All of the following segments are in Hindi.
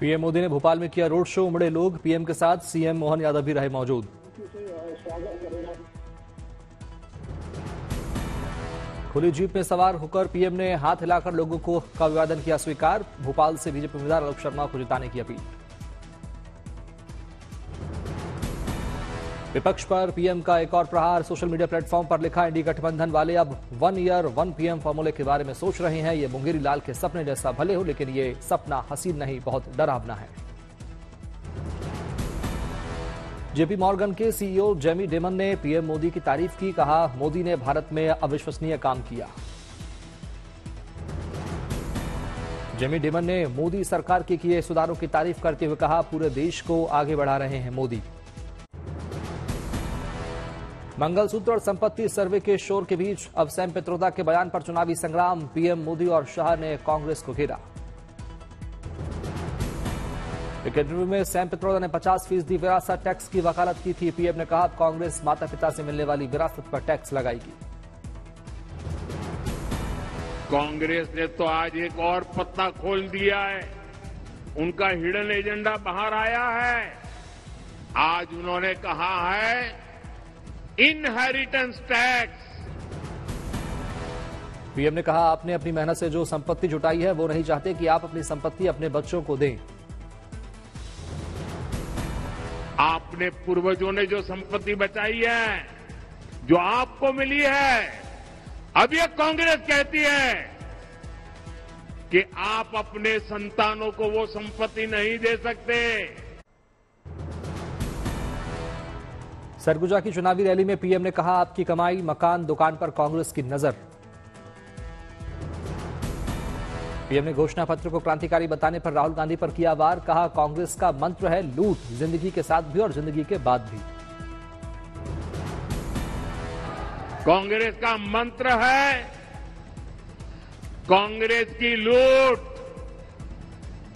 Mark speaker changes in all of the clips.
Speaker 1: पीएम मोदी ने भोपाल में किया रोड शो, उमड़े लोग। पीएम के साथ सीएम मोहन यादव भी रहे मौजूद। खुली जीप में सवार होकर पीएम ने हाथ हिलाकर लोगों को का अभिवादन किया स्वीकार। भोपाल से बीजेपी उम्मीदवार आलोक शर्मा को जिताने की अपील। विपक्ष पर पीएम का एक और प्रहार। सोशल मीडिया प्लेटफॉर्म पर लिखा, इंडी गठबंधन वाले अब 1 ईयर 1 पीएम फॉर्मूले के बारे में सोच रहे हैं। ये मुंगेरी लाल के सपने जैसा भले हो, लेकिन ये सपना हसीन नहीं, बहुत डरावना है। जेपी मॉर्गन के सीईओ जेमी डिमन ने पीएम मोदी की तारीफ की। कहा, मोदी ने भारत में अविश्वसनीय काम किया। जेमी डिमन ने मोदी सरकार के किए सुधारों की तारीफ करते हुए कहा, पूरे देश को आगे बढ़ा रहे हैं मोदी। मंगलसूत्र और संपत्ति सर्वे के शोर के बीच अब सैम पित्रोदा के बयान पर चुनावी संग्राम। पीएम मोदी और शाह ने कांग्रेस को घेरा। एक इंटरव्यू में सैम पित्रोदा ने 50% विरासत टैक्स की वकालत की थी। पीएम ने कहा, कांग्रेस माता पिता से मिलने वाली विरासत पर टैक्स लगाएगी।
Speaker 2: कांग्रेस ने तो आज एक और पत्ता खोल दिया है। उनका हिडन एजेंडा बाहर आया है। आज उन्होंने कहा है इनहेरिटेंस टैक्स।
Speaker 1: पीएम ने कहा, आपने अपनी मेहनत से जो संपत्ति जुटाई है वो नहीं चाहते कि आप अपनी संपत्ति अपने बच्चों को दें।
Speaker 2: आपने पूर्वजों ने जो संपत्ति बचाई है, जो आपको मिली है, अब ये कांग्रेस कहती है कि आप अपने संतानों को वो संपत्ति नहीं दे सकते।
Speaker 1: सरगुजा की चुनावी रैली में पीएम ने कहा, आपकी कमाई, मकान, दुकान पर कांग्रेस की नजर। पीएम ने घोषणा पत्र को क्रांतिकारी बताने पर राहुल गांधी पर किया वार। कहा, कांग्रेस का मंत्र है लूट, जिंदगी के साथ भी और जिंदगी के बाद भी।
Speaker 2: कांग्रेस का मंत्र है कांग्रेस की लूट,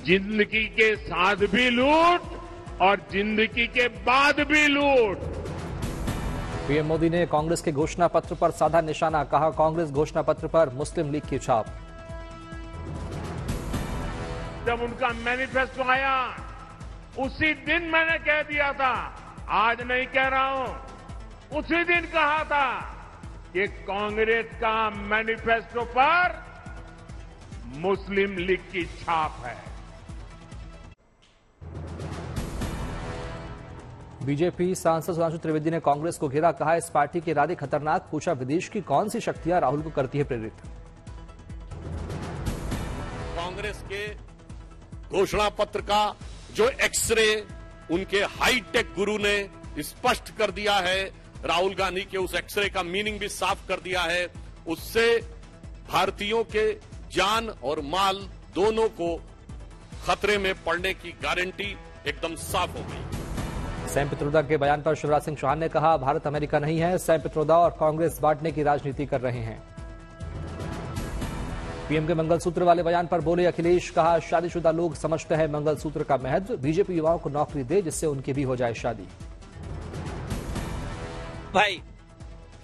Speaker 2: जिंदगी के साथ भी लूट और जिंदगी के बाद भी लूट।
Speaker 1: पीएम मोदी ने कांग्रेस के घोषणा पत्र पर साधा निशाना। कहा, कांग्रेस घोषणा पत्र पर मुस्लिम लीग की छाप।
Speaker 2: जब उनका मैनिफेस्टो आया उसी दिन मैंने कह दिया था, आज नहीं कह रहा हूं, उसी दिन कहा था कि कांग्रेस का मैनिफेस्टो पर मुस्लिम लीग की छाप है।
Speaker 1: बीजेपी सांसद सुधांशु त्रिवेदी ने कांग्रेस को घेरा। कहा, इस पार्टी के इरादे खतरनाक। पूछा, विदेश की कौन सी शक्तियां राहुल को करती है प्रेरित।
Speaker 3: कांग्रेस के घोषणा पत्र का जो एक्सरे उनके हाईटेक गुरु ने स्पष्ट कर दिया है, राहुल गांधी के उस एक्सरे का मीनिंग भी साफ कर दिया है। उससे भारतीयों के जान और माल दोनों को खतरे में पड़ने की गारंटी एकदम साफ हो गई।
Speaker 1: सैम पित्रोदा के बयान पर शिवराज सिंह चौहान ने कहा, भारत अमेरिका नहीं है। सैम पित्रोदा और कांग्रेस बांटने की राजनीति कर रहे हैं। पीएम के मंगलसूत्र वाले बयान पर बोले अखिलेश। कहा, शादीशुदा लोग समझते हैं मंगलसूत्र का महत्व। बीजेपी युवाओं को नौकरी दे जिससे उनकी भी हो जाए शादी।
Speaker 4: भाई,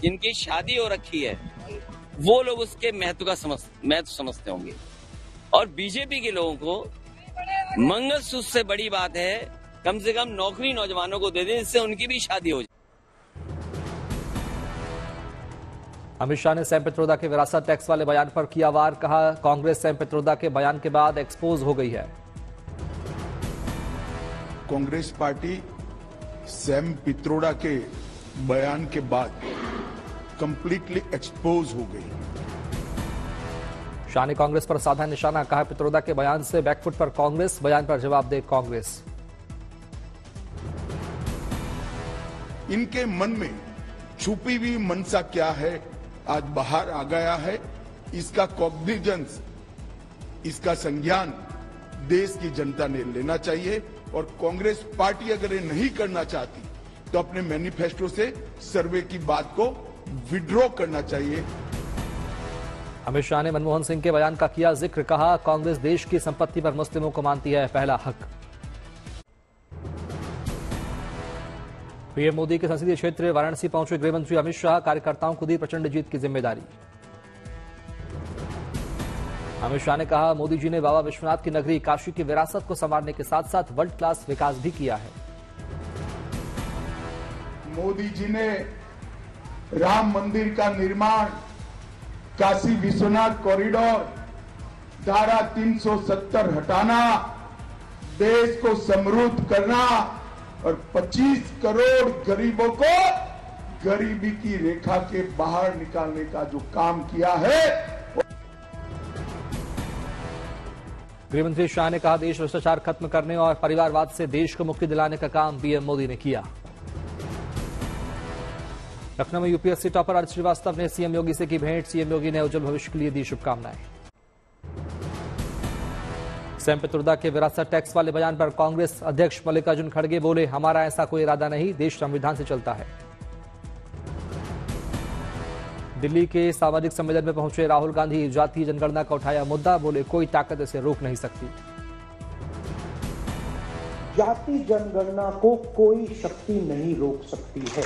Speaker 4: जिनकी शादी हो रखी है वो लोग उसके महत्व समझते होंगे, और बीजेपी के लोगों को मंगलसूत्र से बड़ी बात है कम से कम नौकरी नौजवानों को दे दें जिससे उनकी भी शादी हो जाए।
Speaker 1: अमित शाह ने सैम पित्रोदा के विरासत टैक्स वाले बयान पर किया वार। कहा, कांग्रेस सैम पित्रोदा के बयान के बाद एक्सपोज हो गई है।
Speaker 5: कांग्रेस पार्टी सैम पित्रोदा के बयान के बाद कंप्लीटली एक्सपोज हो गई।
Speaker 1: शाह ने कांग्रेस पर साधा निशाना। कहा, पित्रोदा के बयान से बैकफुट पर कांग्रेस, बयान पर जवाब दे कांग्रेस।
Speaker 5: इनके मन में छुपी हुई मनसा क्या है आज बाहर आ गया है। इसका कॉग्निजेंस, इसका संज्ञान देश की जनता ने लेना चाहिए। और कांग्रेस पार्टी अगर ये नहीं करना चाहती तो अपने मैनिफेस्टो से सर्वे की बात को विड्रॉ करना चाहिए।
Speaker 1: अमित शाह ने मनमोहन सिंह के बयान का किया जिक्र। कहा, कांग्रेस देश की संपत्ति पर मुस्लिमों को मानती है पहला हक। पीएम मोदी के संसदीय क्षेत्र वाराणसी पहुंचे गृहमंत्री अमित शाह। कार्यकर्ताओं को दी प्रचंड जीत की जिम्मेदारी। अमित शाह ने कहा, मोदी जी ने बाबा विश्वनाथ की नगरी काशी की विरासत को संवारने के साथ साथ वर्ल्ड क्लास विकास भी किया है।
Speaker 5: मोदी जी ने राम मंदिर का निर्माण, काशी विश्वनाथ कॉरिडोर, धारा 370 हटाना, देश को समृद्ध करना और 25 करोड़ गरीबों को गरीबी की रेखा के बाहर निकालने का जो काम किया है।
Speaker 1: गृहमंत्री शाह ने कहा, देश भ्रष्टाचार खत्म करने और परिवारवाद से देश को मुक्ति दिलाने का काम पीएम मोदी ने किया। लखनऊ में यूपीएससी टॉपर आर श्रीवास्तव ने सीएम योगी से की भेंट। सीएम योगी ने उज्जवल भविष्य के लिए दी शुभकामनाएं। सैम पित्रोदा के विरासत टैक्स वाले बयान पर कांग्रेस अध्यक्ष मल्लिकार्जुन खड़गे बोले, हमारा ऐसा कोई इरादा नहीं, देश संविधान से चलता है। दिल्ली के सामाजिक सम्मेलन में पहुंचे राहुल गांधी जातीय जनगणना का उठाया मुद्दा, बोले कोई ताकत इसे रोक नहीं सकती।
Speaker 6: जाति जनगणना को कोई शक्ति नहीं रोक सकती है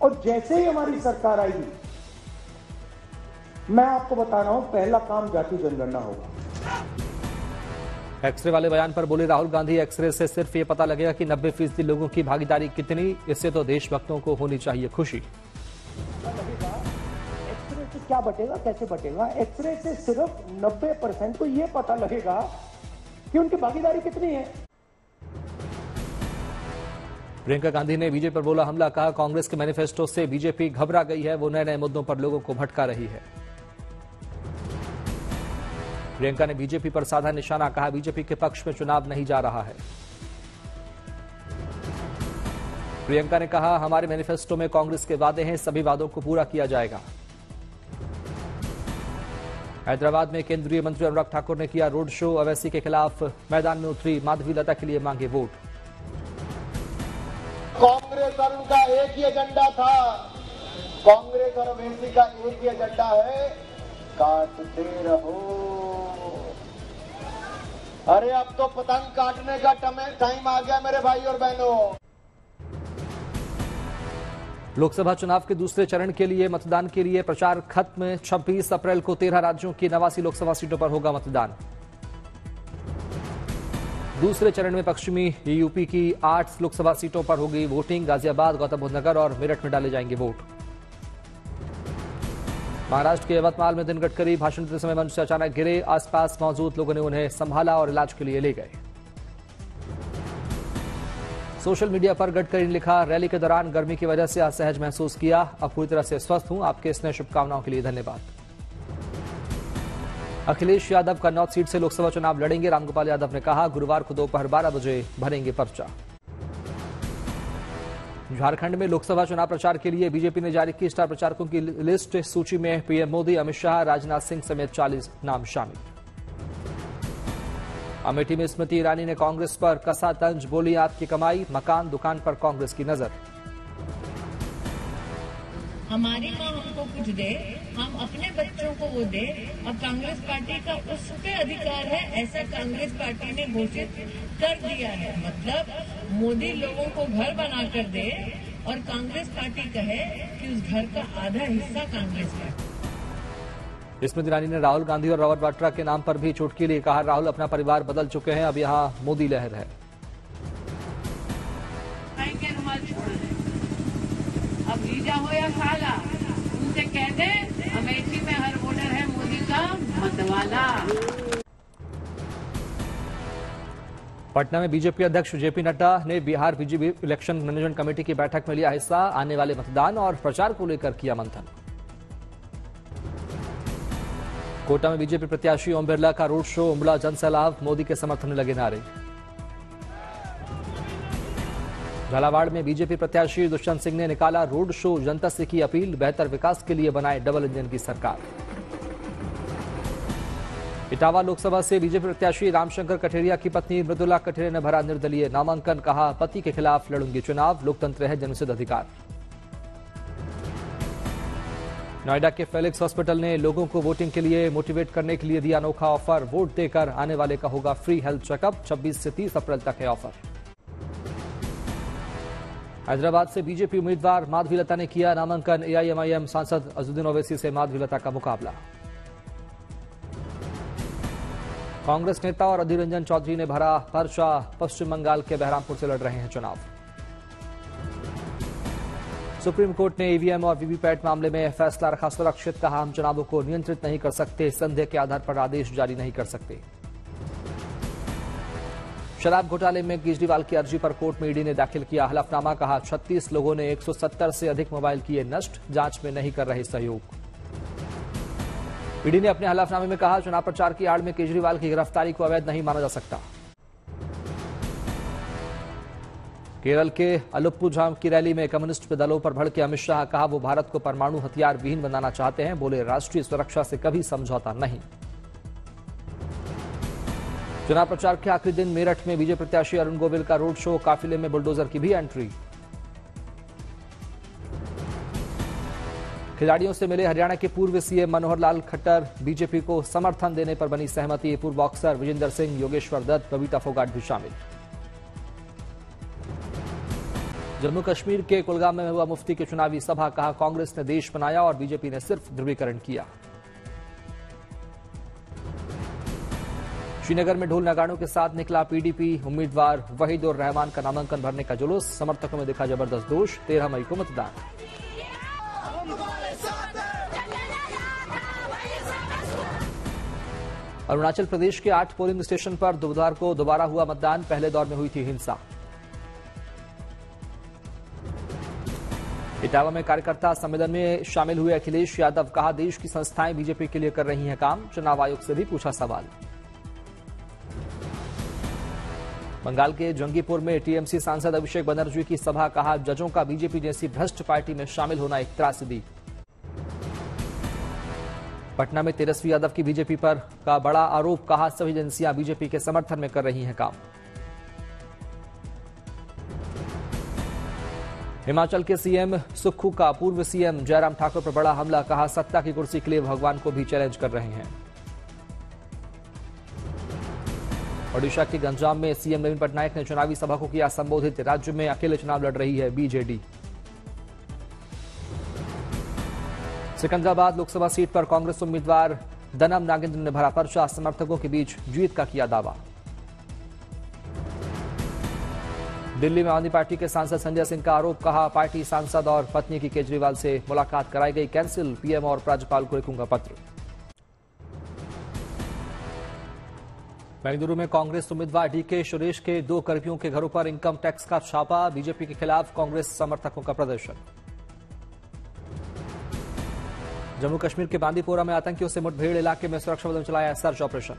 Speaker 6: और जैसे ही हमारी सरकार आएगी, मैं आपको बता रहा हूं, पहला काम जाति जनगणना होगा।
Speaker 1: एक्सरे वाले बयान पर बोले राहुल गांधी, एक्सरे से सिर्फ ये पता लगेगा कि 90% लोगों की भागीदारी कितनी, इससे तो देशभक्तों को होनी चाहिए खुशी।
Speaker 6: एक्सरे से क्या बटेगा, कैसे बटेगा? एक्सरे से सिर्फ 90% को ये पता लगेगा कि उनकी भागीदारी कितनी है।
Speaker 1: प्रियंका गांधी ने बीजेपी पर बोला हमला, कहा कांग्रेस के मैनिफेस्टो से बीजेपी घबरा गई है, वो नए नए मुद्दों पर लोगों को भटका रही है। प्रियंका ने बीजेपी पर साधा निशाना, कहा बीजेपी के पक्ष में चुनाव नहीं जा रहा है। प्रियंका ने कहा, हमारे मैनिफेस्टो में कांग्रेस के वादे हैं, सभी वादों को पूरा किया जाएगा। हैदराबाद में केंद्रीय मंत्री अनुराग ठाकुर ने किया रोड शो। अवैसी के खिलाफ मैदान में उतरी माधवी लता के लिए मांगे वोट।
Speaker 7: कांग्रेस और उनका एक ही एजेंडा था, कांग्रेस और अवैसी का एक ही एजेंडा है, काटते रहो। अरे अब तो पतंग काटने का टाइम आ गया मेरे भाई और बहनों।
Speaker 1: लोकसभा चुनाव के दूसरे चरण के लिए मतदान के लिए प्रचार खत्म। 26 अप्रैल को 13 राज्यों की 89 लोकसभा सीटों पर होगा मतदान। दूसरे चरण में पश्चिमी यूपी की 8 लोकसभा सीटों पर होगी वोटिंग। गाजियाबाद, गौतम बुद्ध नगर और मेरठ में डाले जाएंगे वोट। महाराष्ट्र के यवतमाल में दिन गडकरी भाषण देते समय मंच से अचानक गिरे। आसपास मौजूद लोगों ने उन्हें संभाला और इलाज के लिए ले गए। सोशल मीडिया पर गडकरी ने लिखा, रैली के दौरान गर्मी की वजह से असहज महसूस किया, अब पूरी तरह से स्वस्थ हूं, आपके स्नेह शुभकामनाओं के लिए धन्यवाद। अखिलेश यादव कन्नौज सीट से लोकसभा चुनाव लड़ेंगे। रामगोपाल यादव ने कहा, गुरुवार को दोपहर 12 बजे भरेंगे पर्चा। झारखंड में लोकसभा चुनाव प्रचार के लिए बीजेपी ने जारी की स्टार प्रचारकों की लिस्ट। सूची में पीएम मोदी, अमित शाह, राजनाथ सिंह समेत 40 नाम शामिल। अमेठी में स्मृति ईरानी ने कांग्रेस पर कसा तंज, बोली आपकी कमाई, मकान दुकान पर कांग्रेस की नजर।
Speaker 8: हमारी माँ हमको कुछ दे, हम अपने बच्चों को वो दे। अब कांग्रेस पार्टी का उस पे अधिकार है, ऐसा कांग्रेस पार्टी ने घोषित कर दिया है। मतलब मोदी लोगों को घर बना कर दे और कांग्रेस पार्टी कहे कि उस घर का आधा हिस्सा कांग्रेस का।
Speaker 1: स्मृति ईरानी ने राहुल गांधी और रॉबर्ट वाड्रा के नाम पर भी चुटकी ली। कहा, राहुल अपना परिवार बदल चुके हैं, अब यहां मोदी लहर है।
Speaker 8: अब जीजा हो या साला, उनसे कह दे अमेठी में हर वोटर है मोदी का मतवाला।
Speaker 1: पटना में बीजेपी अध्यक्ष जेपी नड्डा ने Bihar BJP election management committee की बैठक में लिया हिस्सा। आने वाले मतदान और प्रचार को लेकर किया मंथन। कोटा में बीजेपी प्रत्याशी ओम बिरला का रोड शो, उमड़ा जनसैलाब, मोदी के समर्थन में लगे नारे। झालावाड़ में बीजेपी प्रत्याशी दुष्यंत सिंह ने निकाला रोड शो, जनता से की अपील, बेहतर विकास के लिए बनाए डबल इंजन की सरकार। इटावा लोकसभा से बीजेपी प्रत्याशी रामशंकर कठेरिया की पत्नी मृदुला कठेरिया ने भरा निर्दलीय नामांकन। कहा, पति के खिलाफ लड़ूंगी चुनाव, लोकतंत्र है जन्मसिद्ध अधिकार। नोएडा के फेलिक्स हॉस्पिटल ने लोगों को वोटिंग के लिए मोटिवेट करने के लिए दिया अनोखा ऑफर। वोट देकर आने वाले का होगा फ्री हेल्थ चेकअप। 26 से 30 अप्रैल तक है ऑफर। हैदराबाद से बीजेपी उम्मीदवार माधवीलता ने किया नामांकन। एआईएमआईएम सांसद अजहरुद्दीन ओवैसी से माधवीलता का मुकाबला। कांग्रेस नेता और अधीर रंजन चौधरी ने भरा पर्चा। पश्चिम बंगाल के बहरामपुर से लड़ रहे हैं चुनाव। सुप्रीम कोर्ट ने ईवीएम और वीवीपैट मामले में फैसला रखा सुरक्षित। कहा, हम चुनावों को नियंत्रित नहीं कर सकते, संदेह के आधार पर आदेश जारी नहीं कर सकते। शराब घोटाले में केजरीवाल की अर्जी पर कोर्ट में ईडी ने दाखिल किया हलफनामा। कहा, 36 लोगों ने 170 से अधिक मोबाइल किए नष्ट, जांच में नहीं कर रहे सहयोग। ईडी ने अपने हलफनामे में कहा, चुनाव प्रचार की आड़ में केजरीवाल की गिरफ्तारी को अवैध नहीं माना जा सकता। केरल के अलुप्पुझाम की रैली में कम्युनिस्ट दलों पर भड़के अमित शाह। कहा, वो भारत को परमाणु हथियार विहीन बनाना चाहते हैं। बोले, राष्ट्रीय सुरक्षा से कभी समझौता नहीं। चुनाव प्रचार के आखिरी दिन मेरठ में बीजेपी प्रत्याशी अरुण गोविल का रोड शो। काफिले में बुलडोजर की भी एंट्री। खिलाड़ियों से मिले हरियाणा के पूर्व सीएम मनोहर लाल खट्टर। बीजेपी को समर्थन देने पर बनी सहमति। पूर्व बॉक्सर विजेंदर सिंह, योगेश्वर दत्त, बबीता फोगाट भी शामिल। जम्मू कश्मीर के कुलगाम में हुआ मुफ्ती की चुनावी सभा। कहा, कांग्रेस ने देश बनाया और बीजेपी ने सिर्फ ध्रुवीकरण किया। श्रीनगर में ढोल नगाड़ों के साथ निकला पीडीपी उम्मीदवार वहीद उर रहमान का नामांकन भरने का जुलूस। समर्थकों में दिखा जबरदस्त जोश। 13 मई को मतदान। अरुणाचल प्रदेश के 8 पोलिंग स्टेशन पर बुधवार को दोबारा हुआ मतदान। पहले दौर में हुई थी हिंसा। इटावा में कार्यकर्ता सम्मेलन में शामिल हुए अखिलेश यादव। कहा, देश की संस्थाएं बीजेपी के लिए कर रही हैं काम। चुनाव आयोग से भी पूछा सवाल। बंगाल के जंगीपुर में टीएमसी सांसद अभिषेक बनर्जी की सभा। कहा, जजों का बीजेपी जैसी भ्रष्ट पार्टी में शामिल होना एक त्रासदी। पटना में तेजस्वी यादव की बीजेपी पर का बड़ा आरोप। कहा, सभी एजेंसियां बीजेपी के समर्थन में कर रही हैं काम। हिमाचल के सीएम सुक्खू का पूर्व सीएम जयराम ठाकुर पर बड़ा हमला। कहा, सत्ता की कुर्सी के लिए भगवान को भी चैलेंज कर रहे हैं। ओडिशा के गंजाम में सीएम नवीन पटनायक ने चुनावी सभा को किया संबोधित। राज्य में अकेले चुनाव लड़ रही है बीजेडी। सिकंदराबाद लोकसभा सीट पर कांग्रेस उम्मीदवार दनम नागेंद्र ने भरा पर्चा। समर्थकों के बीच जीत का किया दावा। दिल्ली में आम आदमी पार्टी के सांसद संजय सिंह का आरोप। कहा, पार्टी सांसद और पत्नी की केजरीवाल से मुलाकात कराई गई कैंसिल। पीएम और राज्यपाल को लिखूंगा पत्र। बेंगलुरु में कांग्रेस उम्मीदवार डीके सुरेश के 2 कर्मियों के घरों पर इनकम टैक्स का छापा। बीजेपी के खिलाफ कांग्रेस समर्थकों का प्रदर्शन। जम्मू कश्मीर के बांदीपोरा में आतंकियों से मुठभेड़। इलाके में सुरक्षा बलों ने चलाया सर्च ऑपरेशन।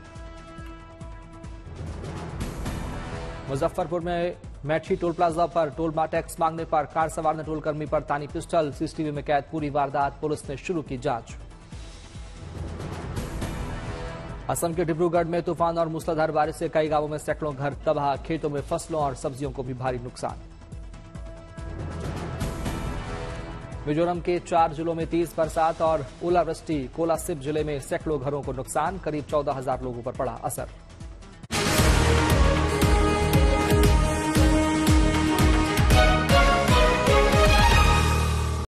Speaker 1: मुजफ्फरपुर में मैठी टोल प्लाजा पर टोल टैक्स मांगने पर कार सवार ने टोल कर्मी पर तानी पिस्टल। सीसीटीवी में कैद पूरी वारदात। पुलिस ने शुरू की जांच। असम के डिब्रूगढ़ में तूफान और मूसलाधार बारिश से कई गांवों में सैकड़ों घर तबाह। खेतों में फसलों और सब्जियों को भी भारी नुकसान। मिजोरम के 4 जिलों में तेज बरसात और ओलावृष्टि। कोलासिब जिले में सैकड़ों घरों को नुकसान। करीब 14,000 लोगों पर पड़ा असर।